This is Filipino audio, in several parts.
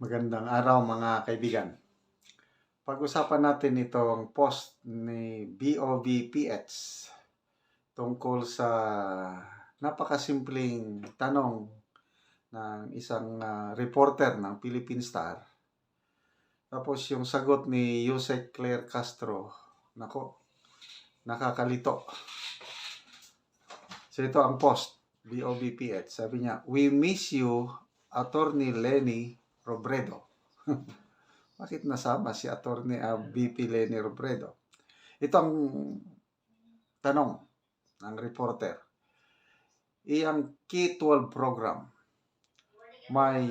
Magandang araw mga kaibigan. Pag-usapan natin itong post ni BOVPH tungkol sa napakasimpleng tanong ng isang reporter ng Philippine Star. Tapos yung sagot ni Yusek Claire Castro, nako, nakakalito. So ito ang post, BOVPH. Sabi niya, "We miss you, Attorney Leni Robredo." Bakit nasama si Attorney VP Leni Robredo? Ito ang tanong ng reporter. Iyang K-12 program, my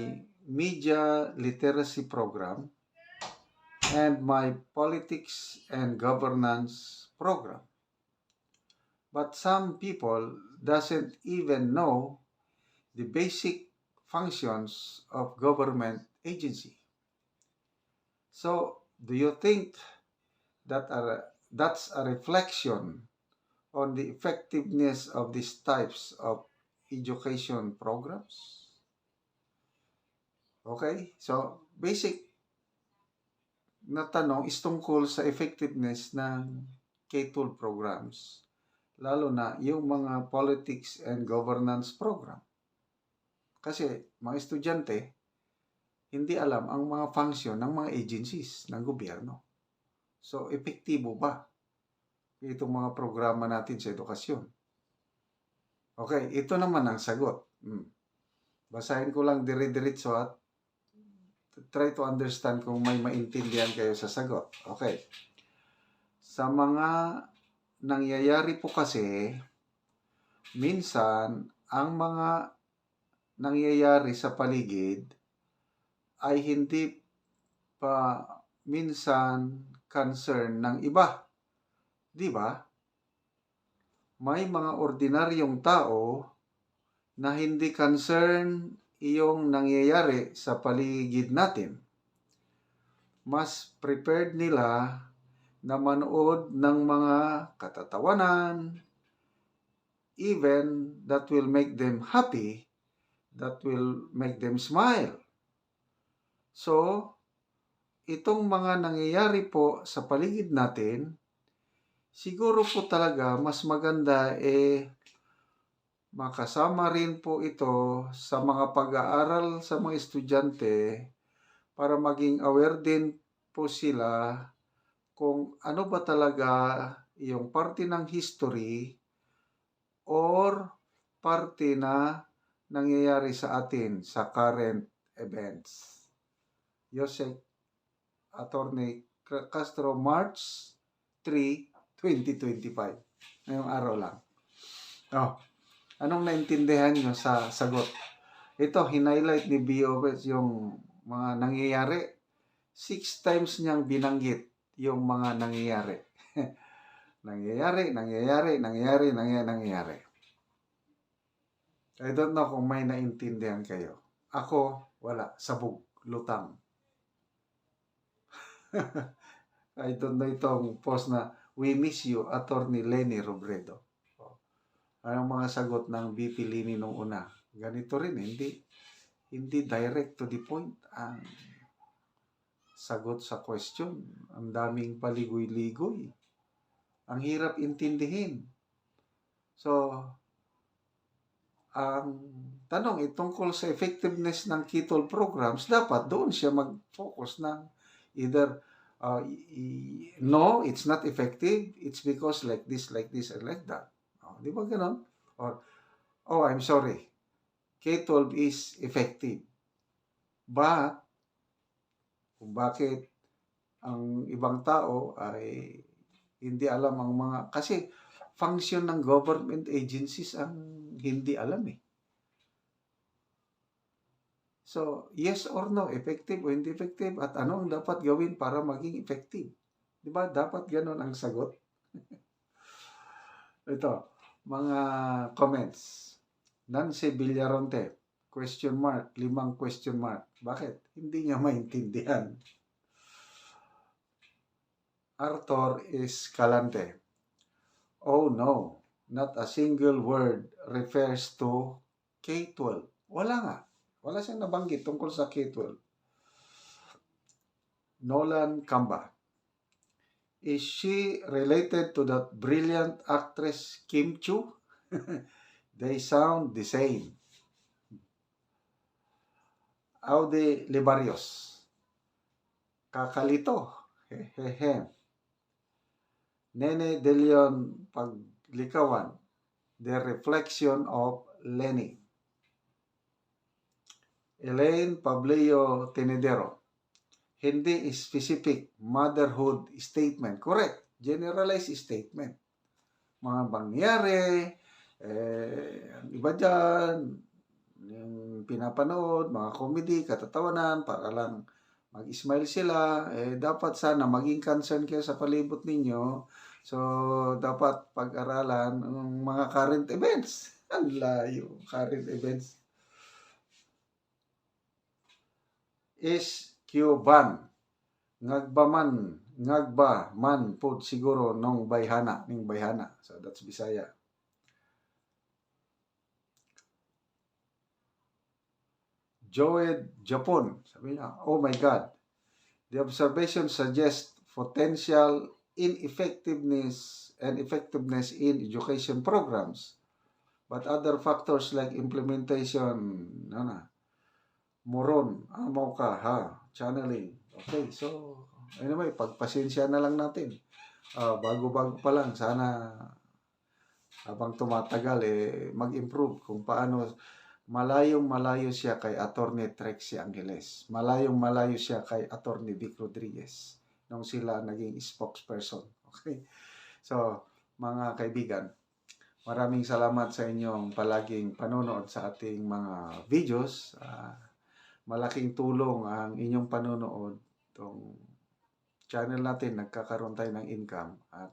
media literacy program, and my politics and governance program. But some people doesn't even know the basic functions of government agency. So, do you think that that's a reflection on the effectiveness of these types of education programs? Okay? So, basic na tanong is tungkol sa effectiveness ng K-12 programs, lalo na yung mga politics and governance program. Kasi mga estudyante, hindi alam ang mga function ng mga agencies ng gobyerno. So, epektibo ba itong mga programa natin sa edukasyon? Okay, ito naman ang sagot. Basahin ko lang dire-diretso at try to understand kung may maintindihan kayo sa sagot. Okay. Sa mga nangyayari po kasi, minsan, ang mga nangyayari sa paligid ay hindi pa minsan concern ng iba. Di ba? May mga ordinaryong tao na hindi concern iyong nangyayari sa paligid natin. Mas prepared nila na manood ng mga katatawanan, even that will make them happy, that will make them smile. So, itong mga nangyayari po sa paligid natin, siguro po talaga mas maganda makasama rin po ito sa mga pag-aaral sa mga estudyante para maging aware din po sila kung ano ba talaga yung parte ng history or parte na nangyayari sa atin sa current events. Yusek Attorney Castro, March 3, 2025. Ngayong araw lang. Anong naintindihan nyo sa sagot? Ito, hinighlight ni BOS yung mga nangyayari. 6 times niyang binanggit yung mga nangyayari. nangyayari. I don't know kung may naintindihan kayo. Ako, wala. Sabog. Lutang. I don't know itong post na, "We miss you, Attorney Leni Robredo." Anong mga sagot ng VP Leni nung una? Ganito rin, hindi direct to the point ang sagot sa question. Ang daming paligoy-ligoy. Ang hirap intindihin. So, ang tanong tungkol sa effectiveness ng K-12 programs, dapat doon siya mag-focus ng either no, it's not effective, it's because like this, and like that. Di ba ganon? Or, I'm sorry, K-12 is effective. But, kung bakit ang ibang tao ay hindi alam ang mga, kasi function ng government agencies ang hindi alam So, yes or no, effective o hindi effective, at ano ang dapat gawin para maging effective? Di ba? Dapat ganon ang sagot. Ito, mga comments. Nancy Villaronte, question mark, 5 question mark. Bakit? Hindi niya maintindihan. Arthur Escalante, oh no, not a single word refers to K-12. Wala nga. Wala siyang nabanggit tungkol sa K-12. Nolan Kamba. Is she related to that brilliant actress Kim Chu? They sound the same. Audi Libarios. Kakalito. Hehehe. Nene De Leon Paglikawan. The reflection of Lenny. Elaine Pableo Tenedero. Hindi specific motherhood statement. Correct. Generalized statement. Mga pangyayari, ang iba dyan, yung pinapanood, mga comedy, katatawanan, para lang mag-smile sila. Dapat sana maging concern kayo sa palibot ninyo. So, dapat pag-aralan ang mga current events. Ang layo, current events. Is Cuban. Ngagba man po siguro nung bayhana, ning bayhana. So, that's Bisaya. Joed Japon. Sabi niya, oh my God. The observation suggests potential ineffectiveness and effectiveness in education programs. But other factors like implementation, moron, amaw ka, channeling. Okay, so, anyway, pagpasensya na lang natin. Bago-bago pa lang, sana habang tumatagal, mag-improve kung paano. Malayong-malayo siya kay Attorney Trexie Angeles. Malayong-malayo siya kay Attorney Vic Rodriguez nung sila naging spokesperson. Okay? So, mga kaibigan, maraming salamat sa inyong palaging panonood sa ating mga videos. Malaking tulong ang inyong panonood. Itong channel natin, nagkakaroon tayo ng income at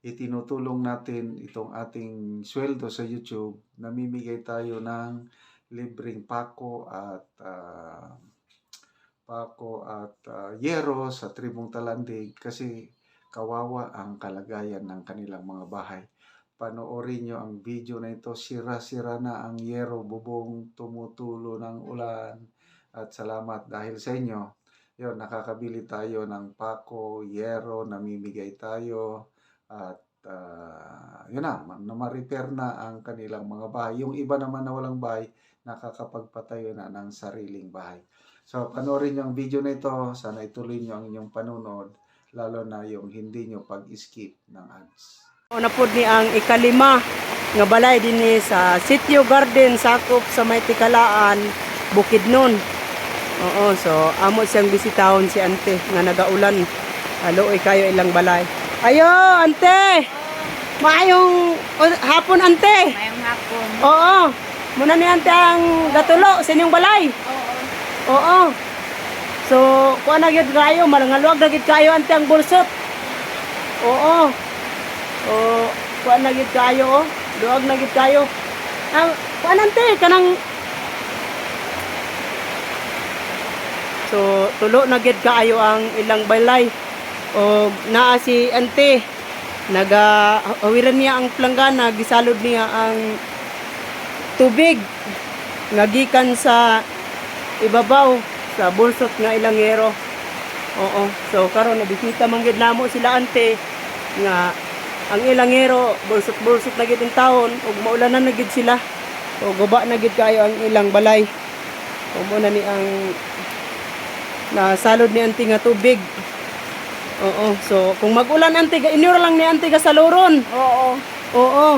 itinutulong natin itong ating sweldo sa YouTube. Namimigay tayo ng libreng pako at yero sa tribong Talandig kasi kawawa ang kalagayan ng kanilang mga bahay. Panoorin nyo ang video na ito. Sira-sira na ang yero, bubong, tumutulo ng ulan. At salamat dahil sa inyo. Yun, nakakabili tayo ng pako, yero, namimigay tayo. At yun na ma-repair na ang kanilang mga bahay. Yung iba naman na walang bahay, nakakapagpatayo na ng sariling bahay. So, panoorin nyo ang video na ito. Sana ituloy nyo ang inyong panunood, lalo na yung hindi nyo pag-skip ng ads. Una po ni ang ikalima nga balay din sa Sitio Garden, sakop sa may Tikalaan, Bukidnon. Oo, so amo siyang bisitahon si ante nga nagaulan. Haloy kayo ilang balay. Ayo, ante! Maayong hapon, ante! Mayong hapon. Oo. Muna ni ante ang gatulo sa inyong balay. Oo. Oo. So, kuha na gid kayo, malangaluag na gid kayo ante ang bulsot. Oo. O, kuha na gid kayo, oh. Luag na gid kayo. Kuha na ante, kanang... So, tulo na gid kayo ang ilang balay. O, naa si ante. Nagahawiran niya ang planggana, gisalod niya ang tubig. Ngagikan sa ibabaw, sa bulsot nga ilangero. Oo. So, karon nabisita man gid namo sila ante nga ang ilangero bulsot-bulsot na gid ang taon ug maulanan na gid sila. O guba na gid kayo ang ilang balay. O mo na ni ang nasalod ni ante nga tubig. Oo. So kung mag-ulan ante, inyo lang ni ante ka saluron. Oo. Oo.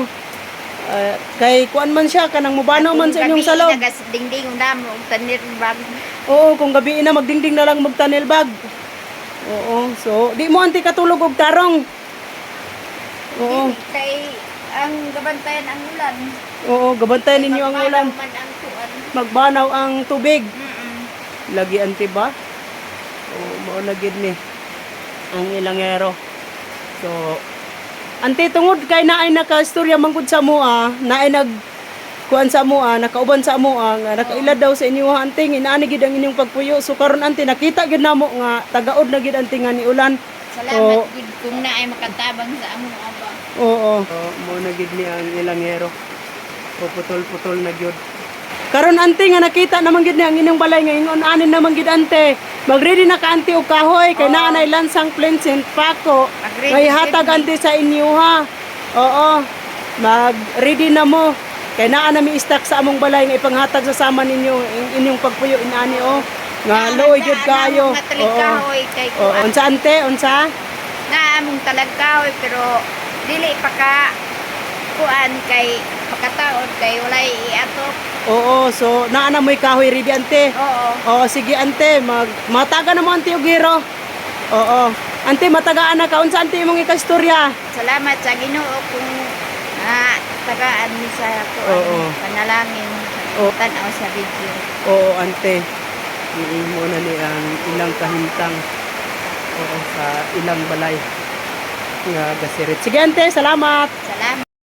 Kay kuan man siya kanang mubanaw man sa inyong salog. Dingding na mo tanir bag. Oo, kung gabi na magdingding na lang magtanil bag. Oo. So di mo ante katulog og tarong. Oo. Kay ang gabantayan ang ulan. Oo, gabantayan ninyo ang ulan. Man ang tuan. Magbanaw ang tubig. Mm. Lagi ante ba? Oo, mao na gid ni ang ilangero. So, ante tungod kay naay naka-istorya mangkud sa moa, naay kuan sa moa, nakauban sa moa nga nakailad daw sa inyo ante inaani gid ang inyong pagpuyo. So karon ante nakita gid namo nga tagaod na gid ante nga ni ulan. Salamat gid kung naay makatabang sa among aba. Oo. So, mo na gid ni ang ilangero. O putol-putol na gyud. Karon ante nga nakita naman gid ni ang inyong balay nga ingon anin naman gid ante. Mag-ready na ka ante og kahoy kay Oo. naa nay lansang plains and pako. Mag-ready May hatag kami. ante sa inyo ha. Oo. Mag-ready na mo. Kay naa na mi stock sa among balay nga ipanghatag sa sama ninyo inyong pagpuyo inani o. Nga luoy gyud kayo. Na talagkahoy kay Oo. kuan. Unsa ante? Unsa? Na among talagkahoy pero dili pa ka kuan kay makataon kay walay iatok. Oo, so naa na mo'y kahoy ready ante. Oo. Oo, sige ante, mataga na mo ante og giro. Oo. Ante matagaan na ka unsa ante imong ikastorya? Salamat sa Ginoo kung tagaan mi sa kuan Oo. panalangin Oo. tan-aw sa video. Oo, ante. Mo na ni ang ilang kahimtang. Oo, sa ilang balay nga gasirit. Sige ante, salamat. Salamat.